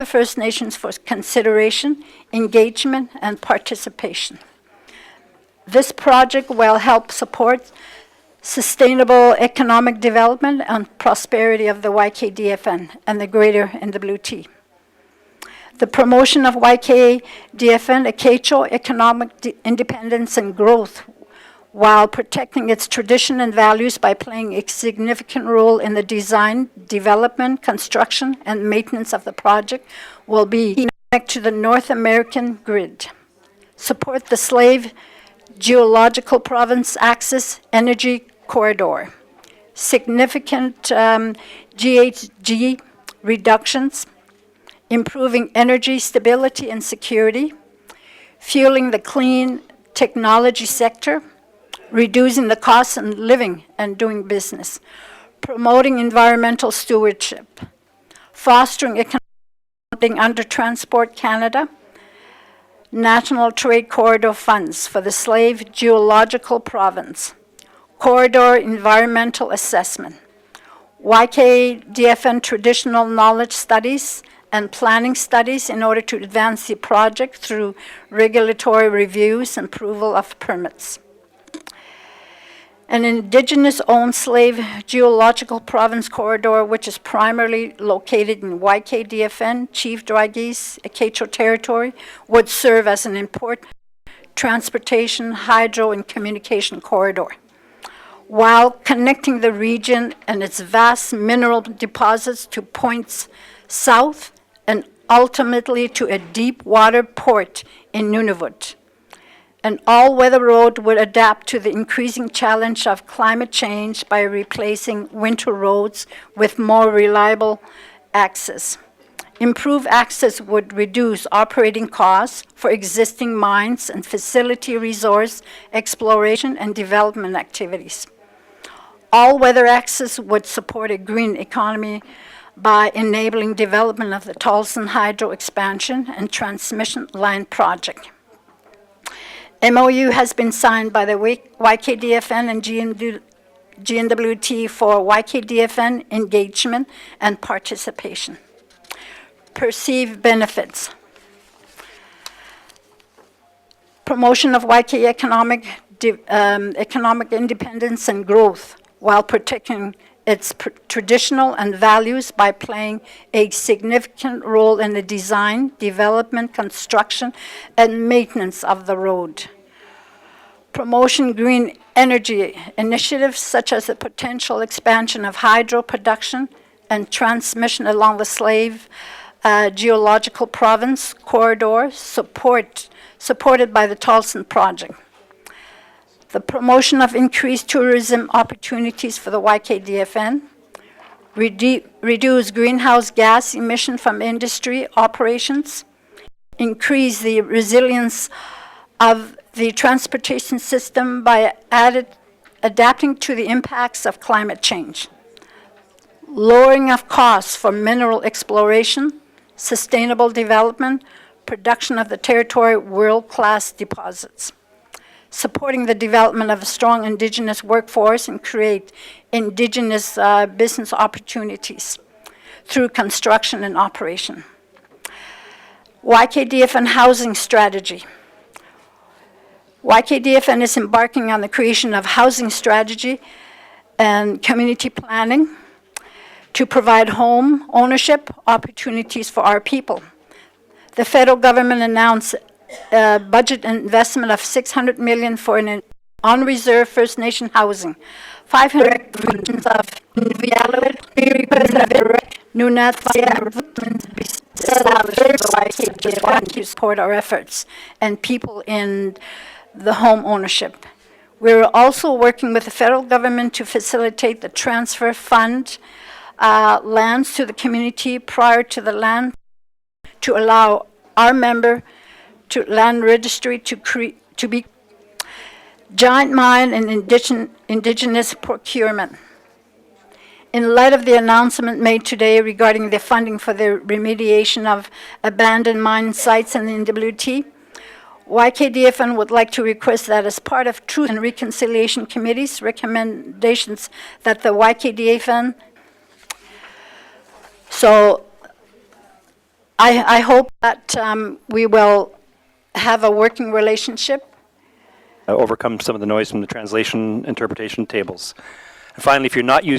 the First Nations for consideration, engagement, and participation. This project will help support sustainable economic development and prosperity of the YKDFN and the greater NWT. The promotion of YKDFN, Acacho economic independence and growth, while protecting its tradition and values by playing a significant role in the design, development, construction, and maintenance of the project, will be connected to the North American grid. Support the Slave Geological Province Access Energy Corridor. Significant GHG reductions, improving energy stability and security, fueling the clean technology sector, reducing the costs of living and doing business, promoting environmental stewardship, fostering economic under Transport Canada, National Trade Corridor funds for the Slave Geological Province, Corridor Environmental Assessment, YKDFN Traditional Knowledge Studies and Planning Studies in order to advance the project through regulatory reviews and approval of permits. An Indigenous-owned Slave Geological Province corridor, which is primarily located in YKDFN, Chief Dry-Geese, Acacho territory, would serve as an important transportation, hydro, and communication corridor, while connecting the region and its vast mineral deposits to points south and ultimately to a deep water port in Nunavut. An all-weather road would adapt to the increasing challenge of climate change by replacing winter roads with more reliable access. Improved access would reduce operating costs for existing mines and facility resource exploration and development activities. All-weather access would support a green economy by enabling development of the Tolson Hydro expansion and transmission line project. MOU has been signed by the YKDFN and GNWT for YKDFN engagement and participation. Perceived benefits. Promotion of YK economic independence and growth while protecting its traditional and values by playing a significant role in the design, development, construction, and maintenance of the road. Promotion green energy initiatives such as the potential expansion of hydro production and transmission along the Slave Geological Province corridor supported by the Tolson project. The promotion of increased tourism opportunities for the YKDFN, reduce greenhouse gas emission from industry operations, increase the resilience of the transportation system by adapting to the impacts of climate change, lowering of costs for mineral exploration, sustainable development, production of the territory world-class deposits, supporting the development of a strong Indigenous workforce and create Indigenous business opportunities through construction and operation. YKDFN housing strategy. YKDFN is embarking on the creation of housing strategy and community planning to provide home ownership opportunities for our people. The federal government announced budget investment of $600 million for an on-reserve First Nation housing. 500 regions of Nunavut, Nunat, to support our efforts and people in the home ownership. We're also working with the federal government to facilitate the transfer fund lands to the community prior to the land to allow our member to land registry to be giant mine and indigenous procurement. In light of the announcement made today regarding the funding for the remediation of abandoned mine sites in the NWT, YKDFN would like to request that as part of Truth and Reconciliation Committee's recommendations that the YKDFN, so I hope that we will have a working relationship. Overcome some of the noise from the translation interpretation tables. And finally, if you're not using